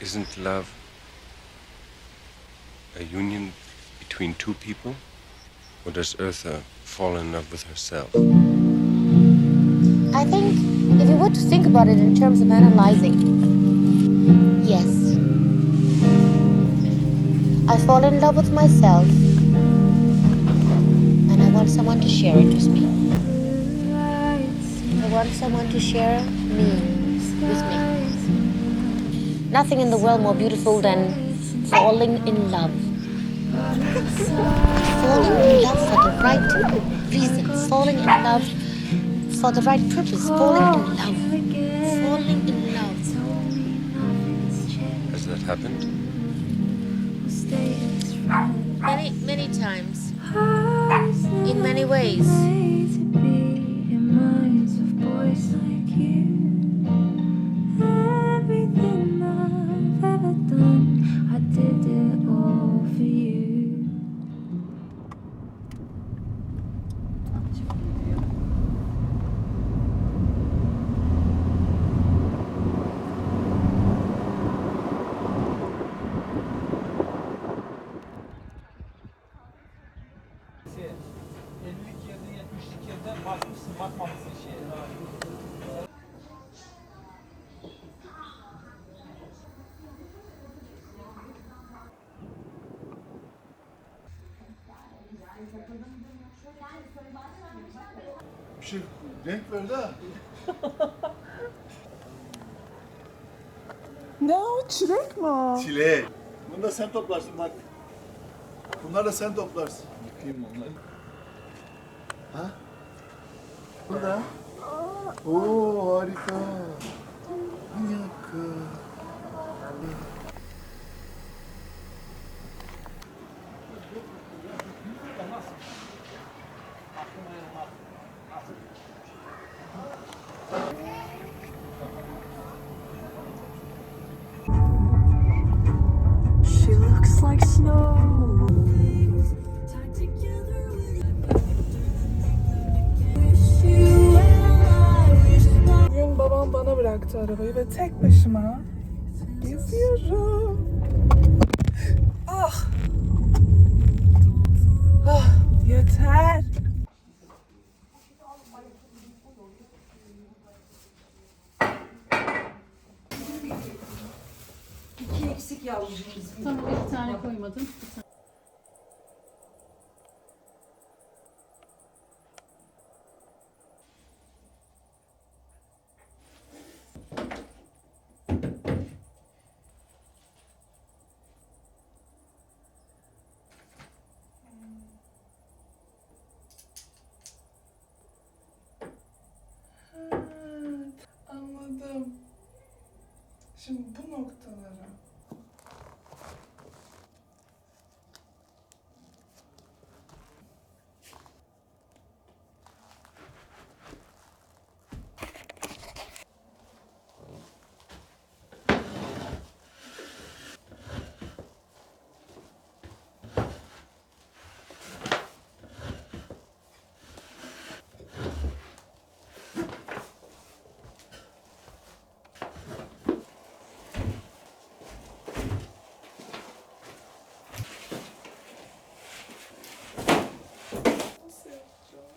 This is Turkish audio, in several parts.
Isn't love a union between two people? Or does Eartha fall in love with herself? I think if you were to think about it in terms of analyzing, yes. I fall in love with myself, and I want someone to share it with me. I want someone to share me with me. Nothing in the world more beautiful than falling in love. Falling in love for the right reason. Falling in love for the right purpose. Falling in love. Falling in love. Has that happened? Many times. In many ways. Bir şey renk verdi ha. Ne o? Çilek mi o? Çilek. Bunu da sen toplarsın bak. Bunları da sen toplarsın. Yıkayayım onları. Ha? Burada. Oo harika. Bir dakika. She looks like snow. Bugün babam bana bıraktı arabayı ve tek başıma geziyorum. Ah! Ah! Yeter! İki eksik yavrucuğum. Tamam, bir tane koymadım. Anladım. Şimdi bu noktalara nasıl yapacağım?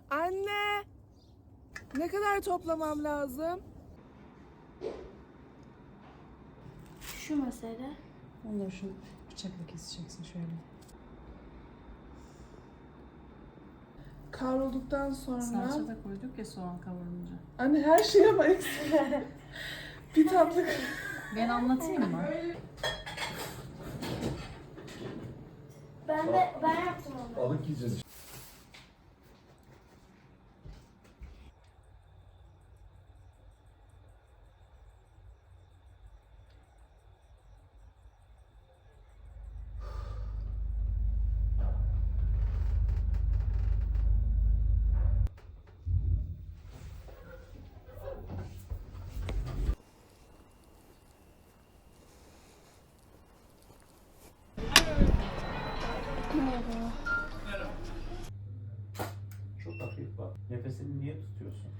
Anne! Ne kadar toplamam lazım? Şu mesele. Onları şu bıçakla keseceksin şöyle. Kavrulduktan sonra... Salça da koyduk ya soğan kavurunca. Anne her şey ama eksik. Bir tatlı... Ben anlatayım mı? Ben yaptım onu. Balık yiyeceğiz. Çok hafif bak. Nefesini niye tutuyorsun?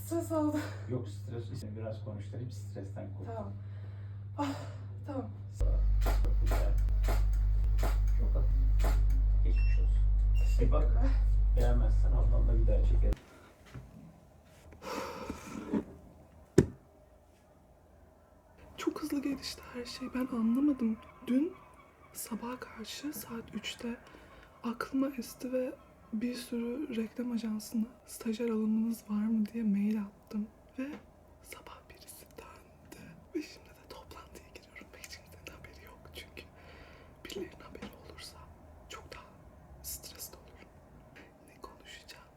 Stres oldu. Yok stres. Seni biraz konuşturayım, stresten kurtul. Tamam. Ah, tamam. Çok güzel. Çok hafif. Geçmiş olsun. Bir bak. Beğenmezsen ondan da bir daha çekelim. Çok hızlı gelişti her şey. Ben anlamadım. Dün sabaha karşı saat 3'te aklıma esti ve bir sürü reklam ajansına stajyer alımınız var mı diye mail attım. Ve sabah birisi döndü. Ve şimdi de toplantıya giriyorum. Ve hiç kimsenin haberi yok. Çünkü birilerinin haberi olursa çok daha stresli olurum. Ne konuşacağım?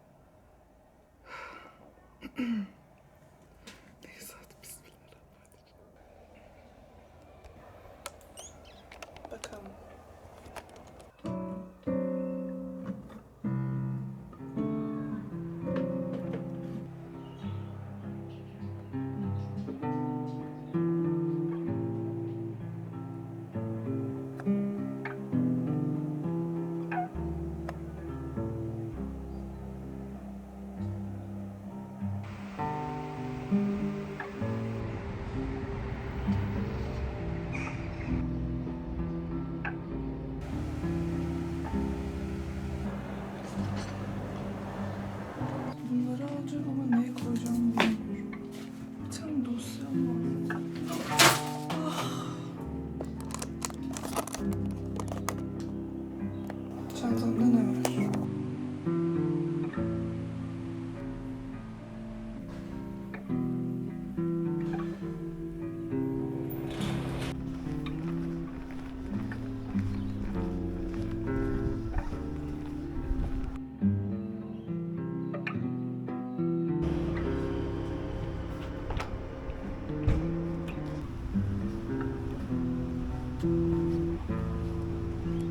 Neyse hadi bismillahirrahmanirrahim. Bakalım. Bunları alacağım ama neye koyacağım bilmiyorum. Bir tane dosyam var. Ah. Çantamda ne var?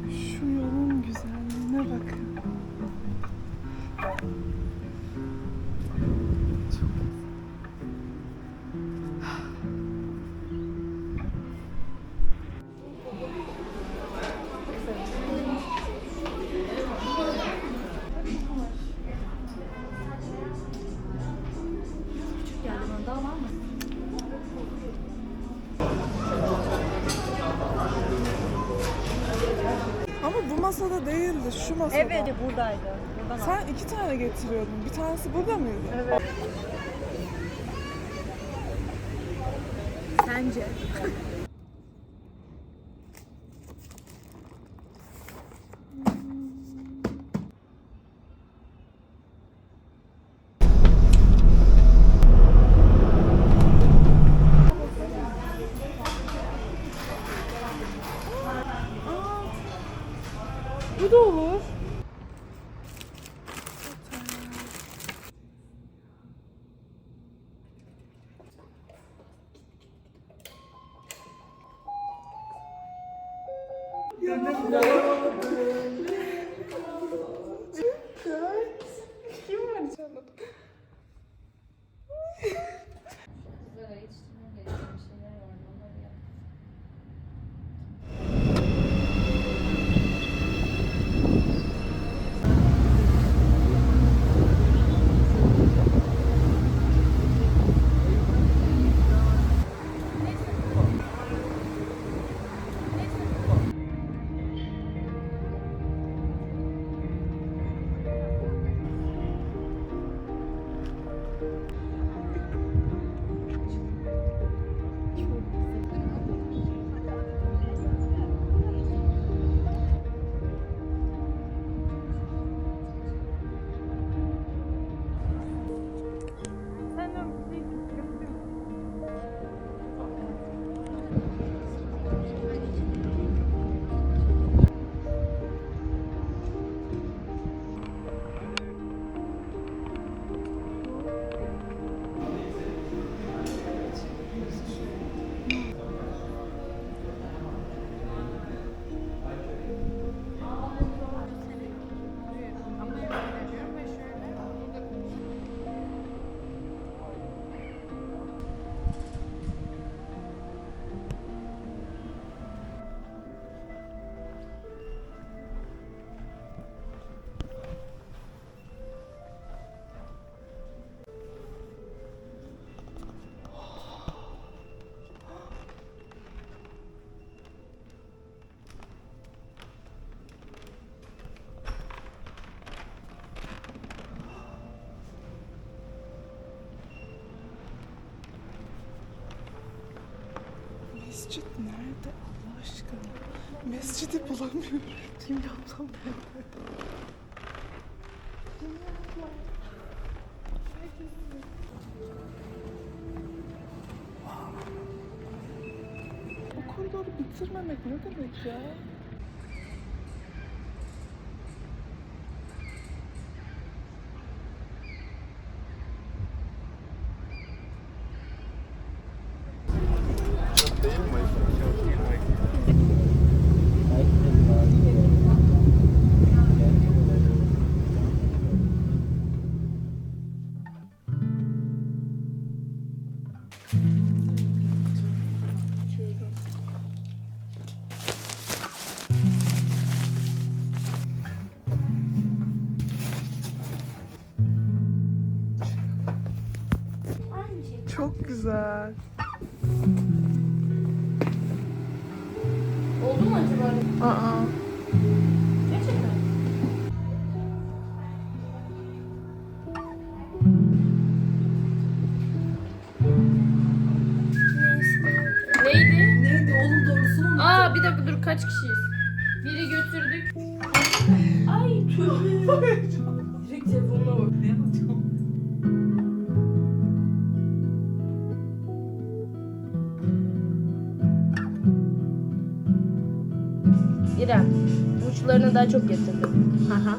Şu yolun güzelliğine bakın. Çok güzel. Ama bu masada değildi, şu masada. Evet, buradaydı. Buradan Sen 2 tane getiriyordun. Bir tanesi burada mıydı? Evet. Sence? Bu da olur. Kim var içeride? Kızlara yetiştirmem gereken bir şeyler vardı. Onları yap. Mescit nerede Allah aşkına? Mescidi bulamıyorum. Şimdi ablam nerede? O koridoru bitirmemek ne demek ya? Çok güzel. Oldu mu acaba? Aa. Gerçekten. Neydi? Neydi oğlum doğrusunu unuttum. Aa bir dakika dur kaç kişiyiz? Biri götürdük. Ay tövbe. Direkt telefonuna bak. Ne yapacağım? İrem, uçlarını daha çok getirdim. Aha.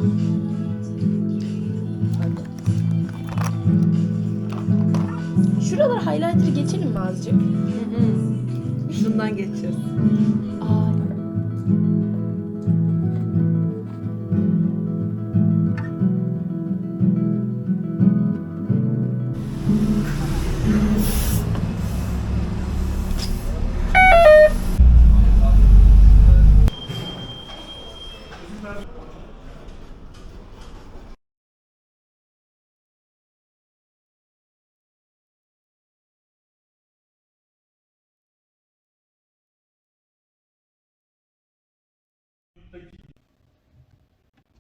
Şuralar highlighter'ı geçelim mi azıcık? Şundan geçeceğiz. Aa.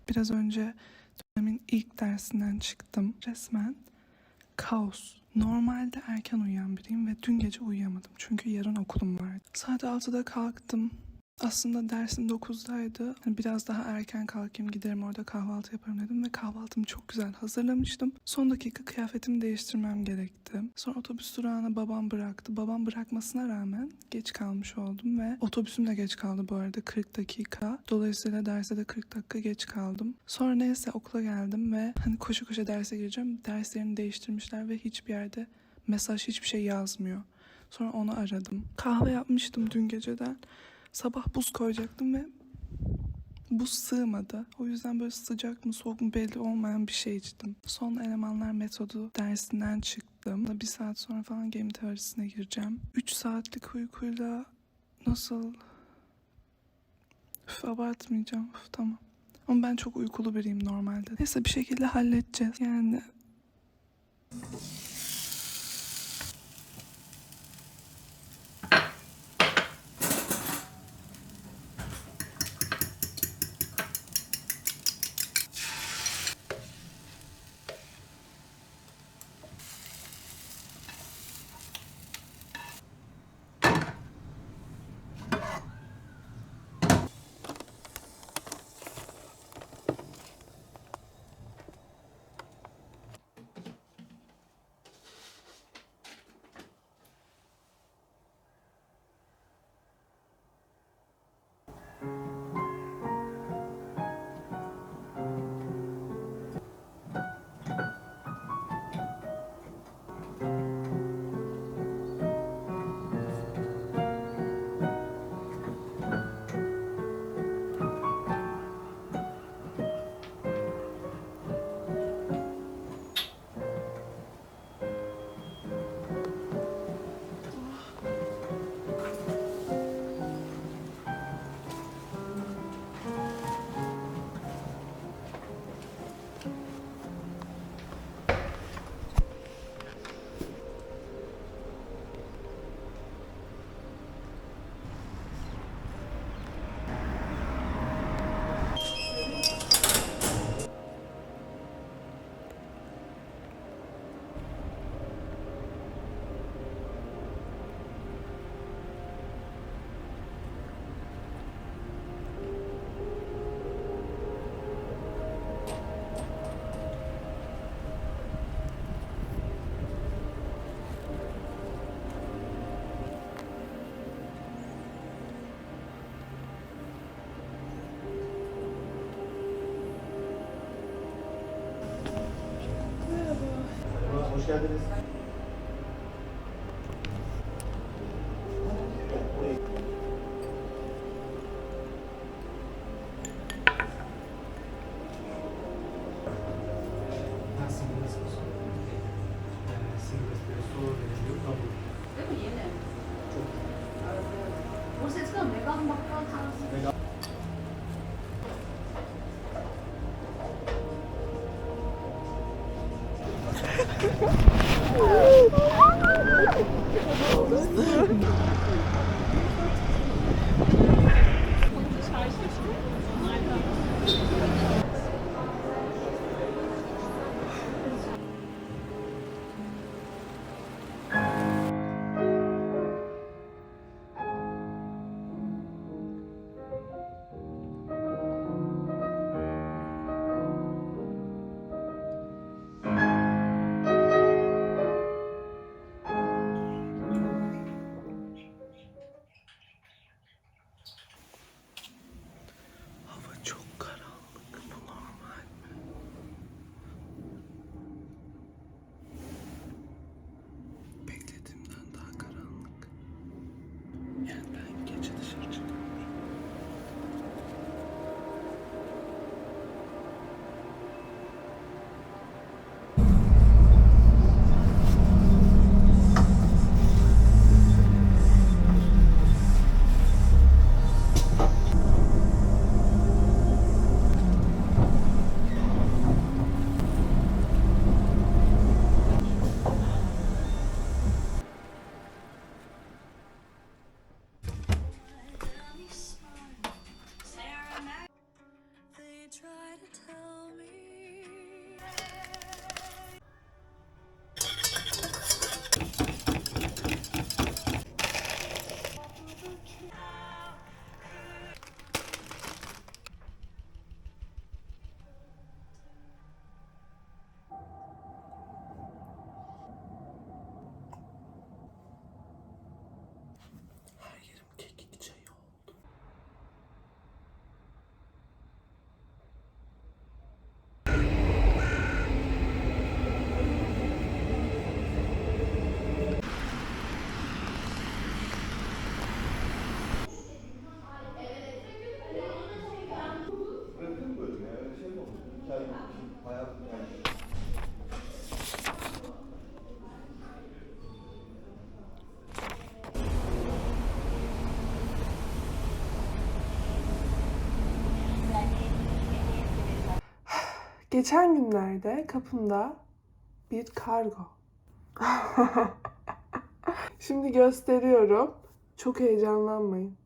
Biraz önce dönemin ilk dersinden çıktım. Resmen kaos. Normalde erken uyuyan biriyim ve dün gece uyuyamadım. Çünkü yarın okulum vardı. Saat 6'da kalktım. Aslında dersim 9'daydı. Hani biraz daha erken kalkayım, giderim orada kahvaltı yaparım dedim ve kahvaltımı çok güzel hazırlamıştım. Son dakika kıyafetimi değiştirmem gerekti. Sonra otobüs durağına babam bıraktı. Babam bırakmasına rağmen geç kalmış oldum ve otobüsüm de geç kaldı bu arada 40 dakika. Dolayısıyla derse de 40 dakika geç kaldım. Sonra neyse okula geldim ve hani koşu koşu derse gireceğim. Derslerini değiştirmişler ve hiçbir yerde mesaj, hiçbir şey yazmıyor. Sonra onu aradım. Kahve yapmıştım dün geceden. Sabah buz koyacaktım ve buz sığmadı. O yüzden böyle sıcak mı soğuk mu belli olmayan bir şey içtim. Son elemanlar metodu dersinden çıktım. Bir saat sonra falan game teorisine gireceğim. 3 saatlik uykuyla nasıl... abartmayacağım. Tamam. Ama ben çok uykulu biriyim normalde. Neyse bir şekilde halledeceğiz. Yani... geldiniz. Değil mi? Yeni. Burası eskiden vegan bakkal tarzı. Hava çok karanlık. Bu normal mi? Beklediğimden daha karanlık. Yani ben gece dışarı çıkıyorum. Her yerim kekik çayı oldu. Geçen günlerde kapımda bir kargo. Şimdi gösteriyorum. Çok heyecanlanmayın.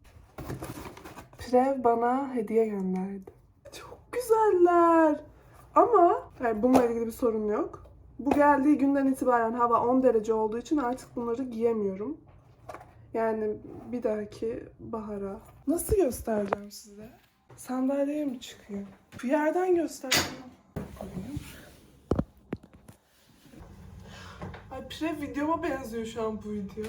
Prev bana hediye gönderdi. Çok güzeller. Ama yani bununla ilgili bir sorun yok. Bu geldiği günden itibaren hava 10 derece olduğu için artık bunları giyemiyorum. Yani bir dahaki bahara. Nasıl göstereceğim size? Sandalyeye mi çıkıyor? Bir yerden göstereceğim. Ay Prev videoma benziyor şu an bu video.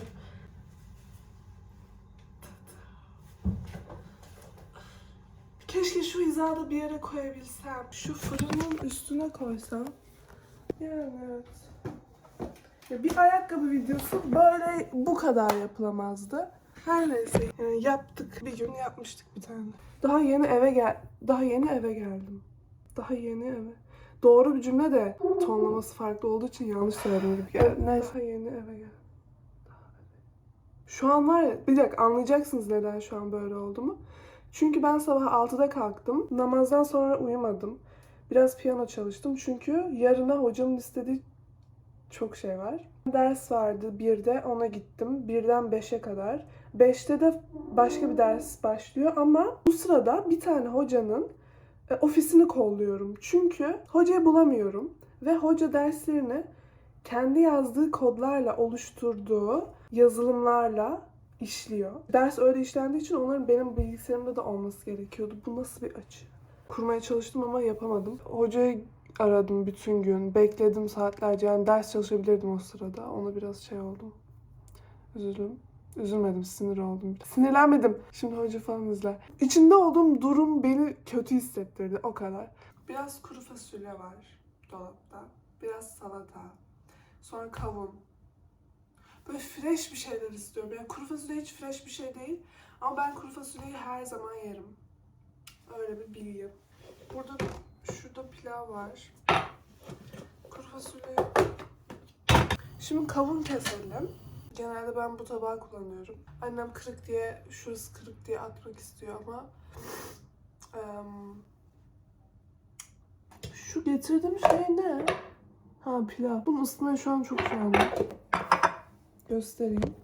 Keşke şu hizada bir yere koyabilsem. Şu fırının üstüne koysam. Yani evet. Ya bir ayakkabı videosu böyle bu kadar yapılamazdı. Her neyse yani yaptık. Bir gün yapmıştık bir tane. Daha yeni eve geldim. Daha yeni eve. Doğru bir cümle de tonlaması farklı olduğu için yanlış söyledim gibi. Neyse. Daha yeni eve geldim. Şu an var ya, bir dakika anlayacaksınız neden şu an böyle olduğumu. Çünkü ben sabah 6'da kalktım. Namazdan sonra uyumadım. Biraz piyano çalıştım çünkü yarına hocamın istediği çok şey var. Ders vardı 1'de, ona gittim. 1'den 5'e kadar. 5'te de başka bir ders başlıyor ama bu sırada bir tane hocanın ofisini kolluyorum. Çünkü hocayı bulamıyorum ve hoca derslerini kendi yazdığı kodlarla oluşturduğu yazılımlarla işliyor. Ders öyle işlendiği için onların benim bilgisayarımda da olması gerekiyordu. Bu nasıl bir açı? Kurmaya çalıştım ama yapamadım. Hocayı aradım bütün gün. Bekledim saatlerce. Yani ders çalışabilirdim o sırada. Ona biraz şey oldum. Üzüldüm. Üzülmedim, sinir oldum. Sinirlenmedim. Şimdi hoca falan izler. İçinde olduğum durum beni kötü hissettirdi. O kadar. Biraz kuru fasulye var dolapta. Biraz salata. Sonra kavun. Böyle fresh bir şeyler istiyorum. Yani kuru fasulye hiç fresh bir şey değil. Ama ben kuru fasulyeyi her zaman yerim. Öyle bir bilgi. Şurada pilav var. Kuru fasulye. Şimdi kavun keselim. Genelde ben bu tabağı kullanıyorum. Annem kırık diye, şurası kırık diye atmak istiyor ama şu getirdiğim şey ne? Ha, pilav. Bunu ısıtmaya şu an çok güzel. Göstereyim.